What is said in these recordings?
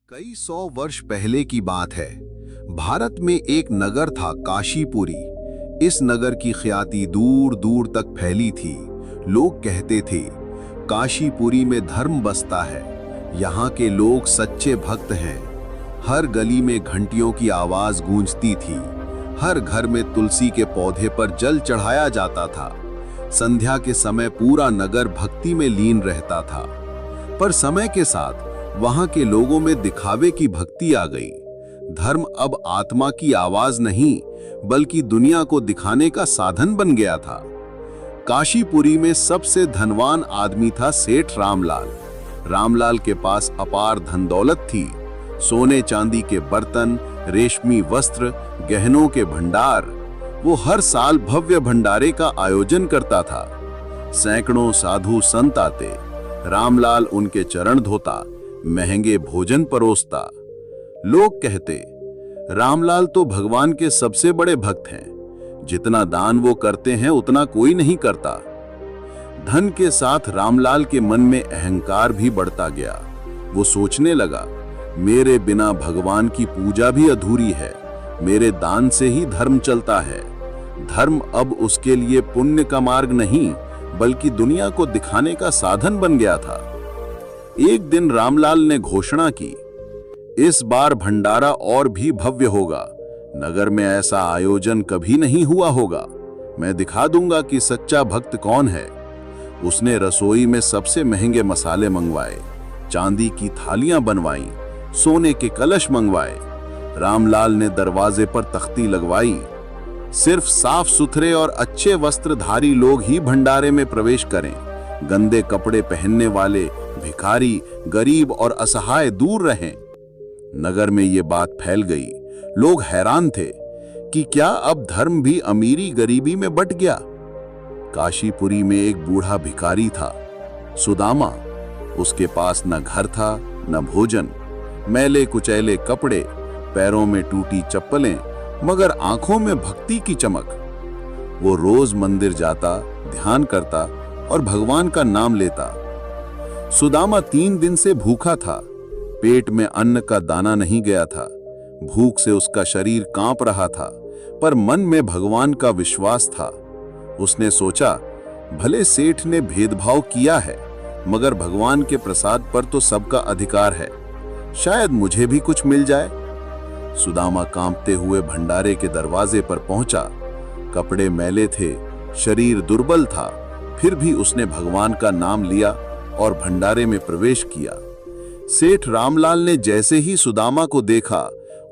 कई सौ वर्ष पहले की बात है। भारत में एक नगर था काशीपुरी। इस नगर की ख्याति दूर दूर तक फैली थी। लोग कहते थे काशीपुरी में धर्म बसता है, यहाँ के लोग सच्चे भक्त हैं। हर गली में घंटियों की आवाज गूंजती थी। हर घर में तुलसी के पौधे पर जल चढ़ाया जाता था। संध्या के समय पूरा नगर भक्ति में लीन रहता था। पर समय के साथ वहां के लोगों में दिखावे की भक्ति आ गई। धर्म अब आत्मा की आवाज नहीं, बल्कि दुनिया को दिखाने का साधन बन गया था। काशीपुरी में सबसे धनवान आदमी था सेठ रामलाल। रामलाल के पास अपार धन दौलत थी। सोने चांदी के बर्तन, रेशमी वस्त्र, गहनों के भंडार। वो हर साल भव्य भंडारे का आयोजन करता था। सैकड़ों साधु संत आते। रामलाल उनके चरण धोता, महंगे भोजन परोसता। लोग कहते रामलाल तो भगवान के सबसे बड़े भक्त हैं। जितना दान वो करते हैं उतना कोई नहीं करता। धन के साथ रामलाल के मन में अहंकार भी बढ़ता गया। वो सोचने लगा, मेरे बिना भगवान की पूजा भी अधूरी है। मेरे दान से ही धर्म चलता है। धर्म अब उसके लिए पुण्य का मार्ग नहीं, बल्कि दुनिया को दिखाने का साधन बन गया था। एक दिन रामलाल ने घोषणा की, इस बार भंडारा और भी भव्य होगा। नगर में ऐसा आयोजन कभी नहीं हुआ होगा। मैं दिखा दूंगा कि सच्चा भक्त कौन है। उसने रसोई में सबसे महंगे मसाले मंगवाए, चांदी की थालियां बनवाई, सोने के कलश मंगवाए। रामलाल ने दरवाजे पर तख्ती लगवाई, सिर्फ साफ सुथरे और अच्छे वस्त्रधारी लोग ही भंडारे में प्रवेश करें। गंदे कपड़े पहनने वाले, भिखारी, गरीब और असहाय दूर रहें। नगर में ये बात फैल गई। लोग हैरान थे कि क्या अब धर्म भी अमीरी गरीबी में बंट गया। काशीपुरी में एक बूढ़ा भिखारी था, सुदामा। उसके पास न घर था न भोजन। मैले कुचैले कपड़े, पैरों में टूटी चप्पलें, मगर आंखों में भक्ति की चमक। वो रोज मंदिर जाता, ध्यान करता और भगवान का नाम लेता। सुदामा 3 दिन से भूखा था। पेट में अन्न का दाना नहीं गया था। भूख से उसका शरीर कांप रहा था, पर मन में भगवान का विश्वास था। उसने सोचा, भले सेठ ने भेदभाव किया है, मगर भगवान के प्रसाद पर तो सबका अधिकार है। शायद मुझे भी कुछ मिल जाए। सुदामा कांपते हुए भंडारे के दरवाजे पर पहुंचा। कपड़े मैले थे, शरीर दुर्बल था, फिर भी उसने भगवान का नाम लिया और भंडारे में प्रवेश किया। सेठ रामलाल ने जैसे ही सुदामा को देखा,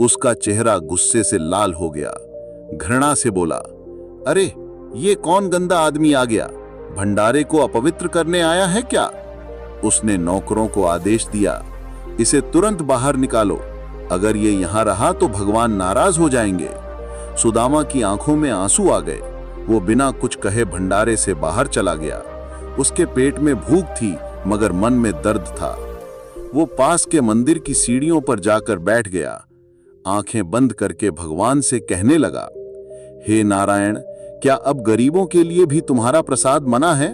उसका चेहरा गुस्से से लाल हो गया। घृणा से बोला, अरे ये कौन गंदा आदमी आ गया? भंडारे को अपवित्र करने आया है क्या? उसने नौकरों को आदेश दिया, इसे तुरंत बाहर निकालो। अगर ये यहां रहा तो भगवान नाराज हो जाएंगे। सुदामा की आंखों में आंसू आ गए। वो बिना कुछ कहे भंडारे से बाहर चला गया। उसके पेट में भूख थी, मगर मन में दर्द था। वो पास के मंदिर की सीढ़ियों पर जाकर बैठ गया। आंखें बंद करके भगवान से कहने लगा, हे नारायण, क्या अब गरीबों के लिए भी तुम्हारा प्रसाद मना है?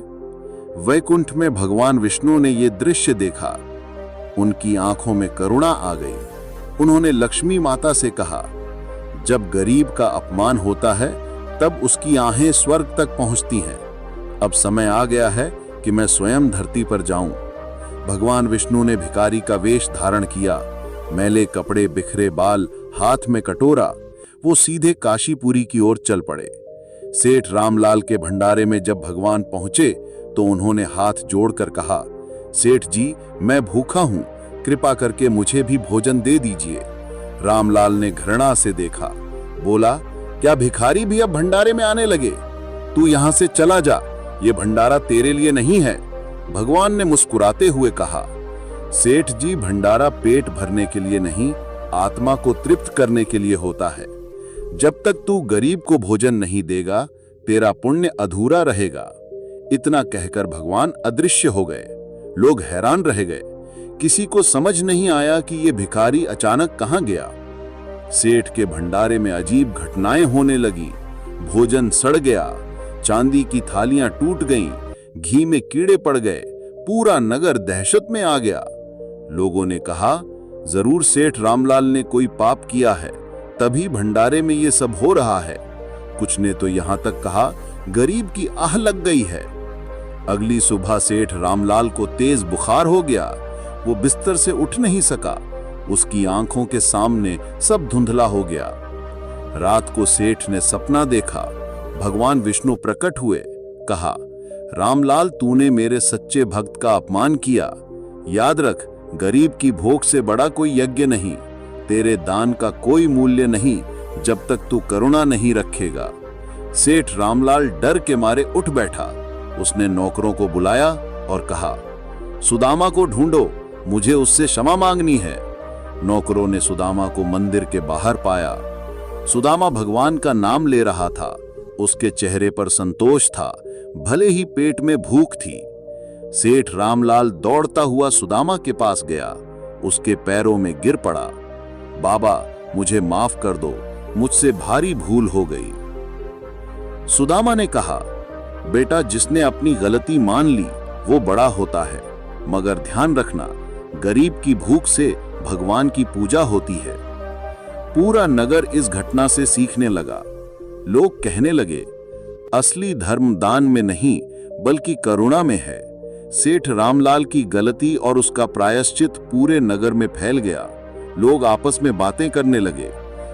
वैकुंठ में भगवान विष्णु ने ये दृश्य देखा। उनकी आंखों में करुणा आ गई। उन्होंने लक्ष्मी माता से कहा, जब गरीब का अपमान होता है तब उसकी आहें स्वर्ग तक पहुंचती हैं। अब समय आ गया है कि मैं स्वयं धरती पर जाऊं। भगवान विष्णु ने भिखारी का वेश धारण किया। मैले कपड़े, बिखरे बाल, हाथ में कटोरा। वो सीधे काशीपुरी की ओर चल पड़े। सेठ रामलाल के भंडारे में जब भगवान पहुंचे तो उन्होंने हाथ जोड़कर कहा, सेठ जी, मैं भूखा हूं, कृपा करके मुझे भी भोजन दे दीजिए। रामलाल ने घृणा से देखा, बोला, क्या भिखारी भी अब भंडारे में आने लगे? तू यहां से चला जा, ये भंडारा तेरे लिए नहीं है। भगवान ने मुस्कुराते हुए कहा, सेठ जी, भंडारा पेट भरने के लिए नहीं, आत्मा को तृप्त करने के लिए होता है। जब तक तू गरीब को भोजन नहीं देगा, तेरा पुण्य अधूरा रहेगा। इतना कहकर भगवान अदृश्य हो गए। लोग हैरान रह गए। किसी को समझ नहीं आया कि ये भिखारी अचानक कहां गया। सेठ के भंडारे में अजीब घटनाएं होने लगी। भोजन सड़ गया, चांदी की थालियां टूट गईं, घी में कीड़े पड़ गए, पूरा नगर दहशत में आ गया। लोगों ने कहा, जरूर सेठ रामलाल ने कोई पाप किया है, तभी भंडारे में ये सब हो रहा है। कुछ ने तो यहां तक कहा गरीब की आह लग गई है। अगली सुबह सेठ रामलाल को तेज बुखार हो गया। वो बिस्तर से उठ नहीं सका। उसकी आंखों के सामने सब धुंधला हो गया। रात को सेठ ने सपना देखा। भगवान विष्णु प्रकट हुए। कहा, रामलाल, तूने मेरे सच्चे भक्त का अपमान किया। याद रख, गरीब की भोग से बड़ा कोई यज्ञ नहीं। तेरे दान का कोई मूल्य नहीं जब तक तू करुणा नहीं रखेगा। सेठ रामलाल डर के मारे उठ बैठा। उसने नौकरों को बुलाया और कहा, सुदामा को ढूंढो, मुझे उससे क्षमा मांगनी है। नौकरों ने सुदामा को मंदिर के बाहर पाया। सुदामा भगवान का नाम ले रहा था। उसके चेहरे पर संतोष था, भले ही पेट में भूख थी। सेठ रामलाल दौड़ता हुआ सुदामा के पास गया। उसके पैरों में गिर पड़ा। बाबा, मुझे माफ कर दो, मुझसे भारी भूल हो गई। सुदामा ने कहा, बेटा, जिसने अपनी गलती मान ली वो बड़ा होता है, मगर ध्यान रखना, गरीब की भूख से भगवान की पूजा होती है। पूरा नगर इस घटना से सीखने लगा। लोग कहने लगे, असली धर्म दान में नहीं बल्कि करुणा में है। सेठ रामलाल की गलती और उसका प्रायश्चित पूरे नगर में फैल गया। लोग आपस में बातें करने लगे,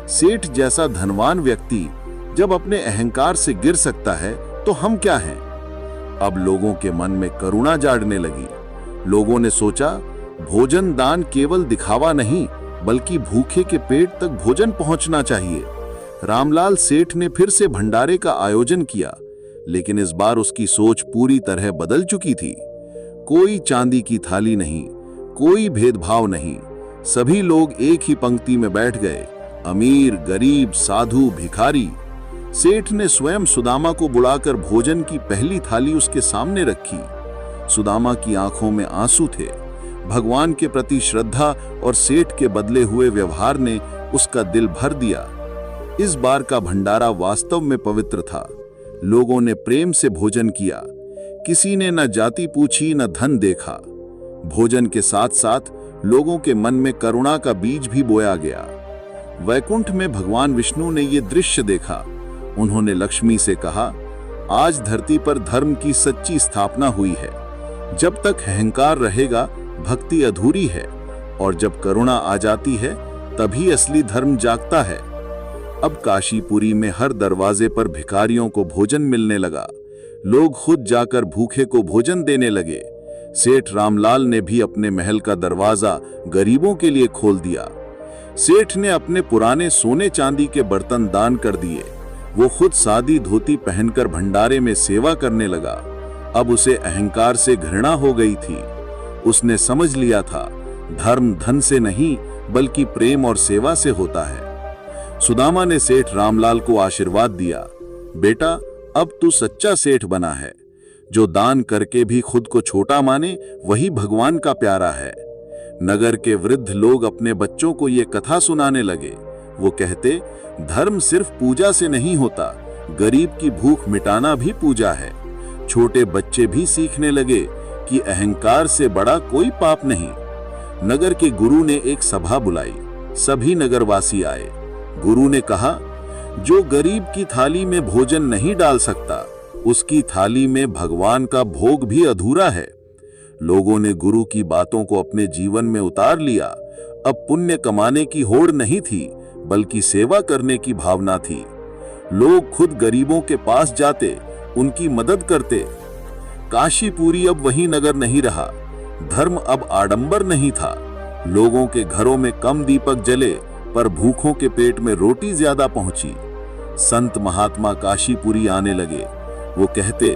सेठ जैसा धनवान व्यक्ति जब अपने अहंकार से गिर सकता है तो हम क्या हैं। अब लोगों के मन में करुणा जागने लगी। लोगों ने सोचा, भोजन दान केवल दिखावा नहीं बल्कि भूखे के पेट तक भोजन पहुंचना चाहिए। रामलाल सेठ ने फिर से भंडारे का आयोजन किया, लेकिन इस बार उसकी सोच पूरी तरह बदल चुकी थी। कोई चांदी की थाली नहीं, कोई भेदभाव नहीं। सभी लोग एक ही पंक्ति में बैठ गए, अमीर, गरीब, साधु, भिखारी। सेठ ने स्वयं सुदामा को बुलाकर भोजन की पहली थाली उसके सामने रखी। सुदामा की आंखों में आंसू थे। भगवान के प्रति श्रद्धा और सेठ के बदले हुए व्यवहार ने उसका दिल भर दिया। इस बार का भंडारा वास्तव में पवित्र था। लोगों ने प्रेम से भोजन किया। किसी ने न जाति पूछी न धन देखा। भोजन के साथ साथ लोगों के मन में करुणा का बीज भी बोया गया। वैकुंठ में भगवान विष्णु ने यह दृश्य देखा। उन्होंने लक्ष्मी से कहा, आज धरती पर धर्म की सच्ची स्थापना हुई है। जब तक अहंकार रहेगा भक्ति अधूरी है, और जब करुणा आ जाती है तभी असली धर्म जागता है। अब काशीपुरी में हर दरवाजे पर भिखारियों को भोजन मिलने लगा। लोग खुद जाकर भूखे को भोजन देने लगे। सेठ रामलाल ने भी अपने महल का दरवाजा गरीबों के लिए खोल दिया। सेठ ने अपने पुराने सोने चांदी के बर्तन दान कर दिए। वो खुद सादी धोती पहनकर भंडारे में सेवा करने लगा। अब उसे अहंकार से घृणा हो गई थी। उसने समझ लिया था, धर्म धन से नहीं बल्कि प्रेम और सेवा से होता है। सुदामा ने सेठ रामलाल को आशीर्वाद दिया, बेटा, अब तू सच्चा सेठ बना है। जो दान करके भी खुद को छोटा माने वही भगवान का प्यारा है। नगर के वृद्ध लोग अपने बच्चों को ये कथा सुनाने लगे। वो कहते, धर्म सिर्फ पूजा से नहीं होता, गरीब की भूख मिटाना भी पूजा है। छोटे बच्चे भी सीखने लगे कि अहंकार से बड़ा कोई पाप नहीं। नगर के गुरु ने एक सभा बुलाई। सभी नगरवासी आए। गुरु ने कहा, जो गरीब की थाली में भोजन नहीं डाल सकता, उसकी थाली में भगवान का भोग भी अधूरा है। लोगों ने गुरु की बातों को अपने जीवन में उतार लिया। अब पुण्य कमाने की होड़ नहीं थी बल्कि सेवा करने की भावना थी। लोग खुद गरीबों के पास जाते, उनकी मदद करते। काशीपुरी अब वही नगर नहीं रहा। धर्म अब आडंबर नहीं था। लोगों के घरों में कम दीपक जले पर भूखों के पेट में रोटी ज्यादा पहुंची। संत महात्मा काशीपुरी आने लगे। वो कहते,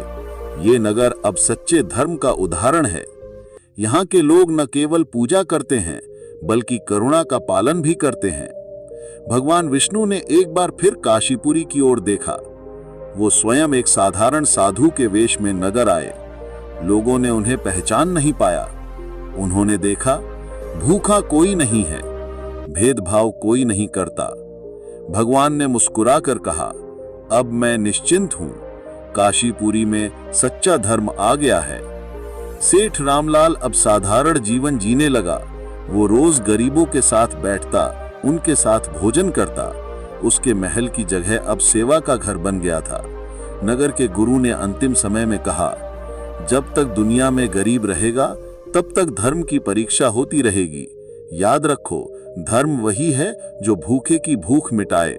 ये नगर अब सच्चे धर्म का उदाहरण है। यहाँ के लोग न केवल पूजा करते हैं बल्कि करुणा का पालन भी करते हैं। भगवान विष्णु ने एक बार फिर काशीपुरी की ओर देखा। वो स्वयं एक साधारण साधु के वेश में नगर आए। लोगों ने उन्हें पहचान नहीं पाया। उन्होंने देखा, भूखा कोई नहीं है, भेदभाव कोई नहीं करता। भगवान ने मुस्कुराकर कहा, अब मैं निश्चिंत हूं। काशीपुरी में सच्चा धर्म आ गया है। सेठ रामलाल अब साधारण जीवन जीने लगा। वो रोज गरीबों के साथ बैठता, उनके साथ भोजन करता। उसके महल की जगह अब सेवा का घर बन गया था। नगर के गुरु ने अंतिम समय में कहा, जब तक दुनिया में गरीब रहेगा तब तक धर्म की परीक्षा होती रहेगी। याद रखो, धर्म वही है जो भूखे की भूख मिटाए।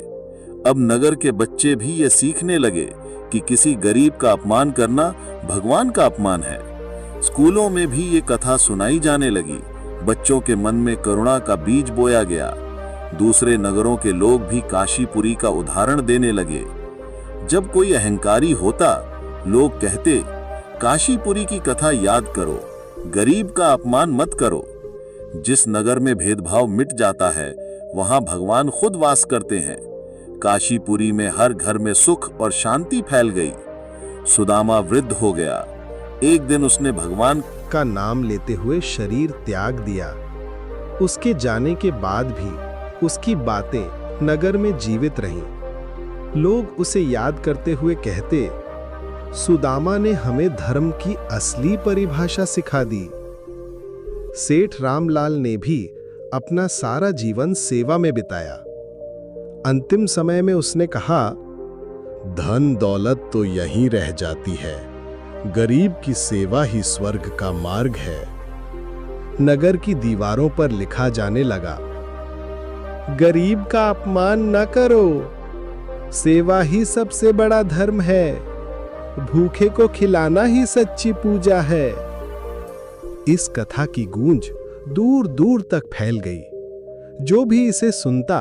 अब नगर के बच्चे भी ये सीखने लगे कि किसी गरीब का अपमान करना भगवान का अपमान है। स्कूलों में भी ये कथा सुनाई जाने लगी। बच्चों के मन में करुणा का बीज बोया गया। दूसरे नगरों के लोग भी काशीपुरी का उदाहरण देने लगे। जब कोई अहंकारी होता, लोग कहते, काशीपुरी की कथा याद करो, गरीब का अपमान मत करो। जिस नगर में भेदभाव मिट जाता है, वहां भगवान खुद वास करते हैं। काशीपुरी में हर घर में सुख और शांति फैल गई। सुदामा वृद्ध हो गया। एक दिन उसने भगवान का नाम लेते हुए शरीर त्याग दिया। उसके जाने के बाद भी उसकी बातें नगर में जीवित रहीं। लोग उसे याद करते हुए कहते, सुदामा ने हमें धर्म की असली परिभाषा सिखा दी। सेठ रामलाल ने भी अपना सारा जीवन सेवा में बिताया। अंतिम समय में उसने कहा, धन दौलत तो यहीं रह जाती है, गरीब की सेवा ही स्वर्ग का मार्ग है। नगर की दीवारों पर लिखा जाने लगा, गरीब का अपमान न करो, सेवा ही सबसे बड़ा धर्म है, भूखे को खिलाना ही सच्ची पूजा है। इस कथा की गूंज दूर दूर तक फैल गई। जो भी इसे सुनता,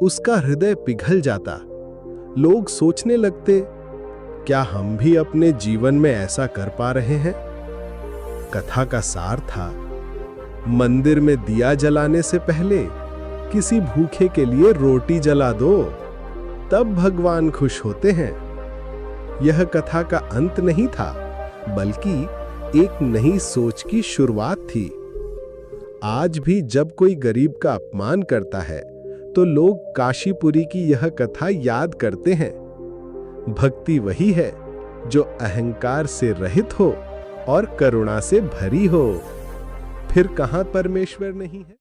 उसका हृदय पिघल जाता। लोग सोचने लगते, क्या हम भी अपने जीवन में ऐसा कर पा रहे हैं? कथा का सार था, मंदिर में दिया जलाने से पहले किसी भूखे के लिए रोटी जला दो, तब भगवान खुश होते हैं। यह कथा का अंत नहीं था, बल्कि एक नई सोच की शुरुआत थी। आज भी जब कोई गरीब का अपमान करता है, तो लोग काशीपुरी की यह कथा याद करते हैं। भक्ति वही है जो अहंकार से रहित हो और करुणा से भरी हो। फिर कहां परमेश्वर नहीं है?